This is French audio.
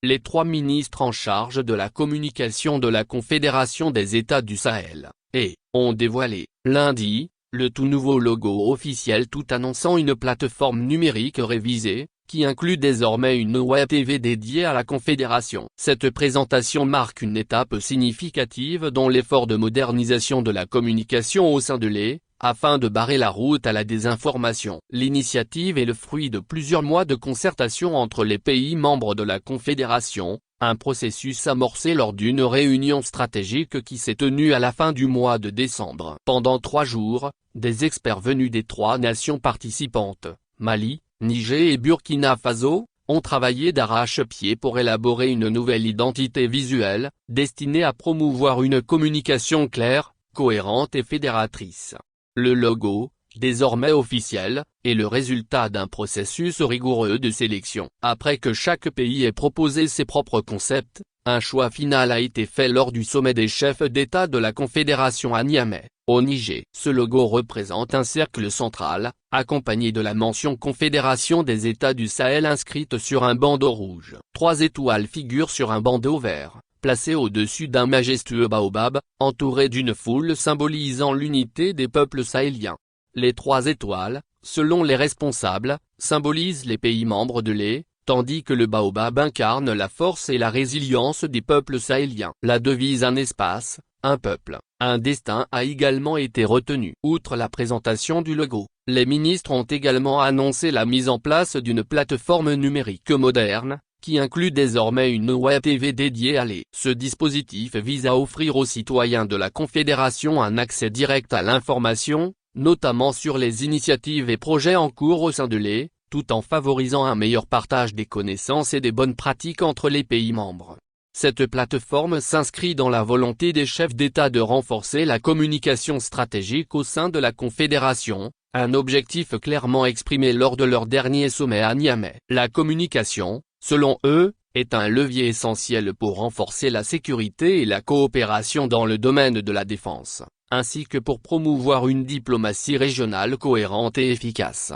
les 3 ministres en charge de la communication de la Confédération des États du Sahel, ont dévoilé, lundi, le tout nouveau logo officiel tout annonçant une plateforme numérique révisée, qui inclut désormais une web TV dédiée à la Confédération. Cette présentation marque une étape significative dans l'effort de modernisation de la communication au sein de afin de barrer la route à la désinformation. L'initiative est le fruit de plusieurs mois de concertation entre les pays membres de la Confédération, un processus amorcé lors d'une réunion stratégique qui s'est tenue à la fin du mois de décembre. Pendant 3 jours, des experts venus des 3 nations participantes, Mali, Niger et Burkina Faso, ont travaillé d'arrache-pied pour élaborer une nouvelle identité visuelle, destinée à promouvoir une communication claire, cohérente et fédératrice. Le logo, désormais officiel, est le résultat d'un processus rigoureux de sélection. Après que chaque pays ait proposé ses propres concepts, un choix final a été fait lors du sommet des chefs d'État de la Confédération à Niamey, au Niger. Ce logo représente un cercle central, accompagné de la mention Confédération des États du Sahel inscrite sur un bandeau rouge. 3 étoiles figurent sur un bandeau vert, placé au-dessus d'un majestueux baobab, entouré d'une foule symbolisant l'unité des peuples sahéliens. Les 3 étoiles, selon les responsables, symbolisent les pays membres de tandis que le baobab incarne la force et la résilience des peuples sahéliens. La devise un espace, un peuple, un destin a également été retenue. Outre la présentation du logo, les ministres ont également annoncé la mise en place d'une plateforme numérique moderne, qui inclut désormais une web TV dédiée à Ce dispositif vise à offrir aux citoyens de la Confédération un accès direct à l'information, notamment sur les initiatives et projets en cours au sein de tout en favorisant un meilleur partage des connaissances et des bonnes pratiques entre les pays membres. Cette plateforme s'inscrit dans la volonté des chefs d'État de renforcer la communication stratégique au sein de la Confédération, un objectif clairement exprimé lors de leur dernier sommet à Niamey. La communication, selon eux, est un levier essentiel pour renforcer la sécurité et la coopération dans le domaine de la défense, ainsi que pour promouvoir une diplomatie régionale cohérente et efficace.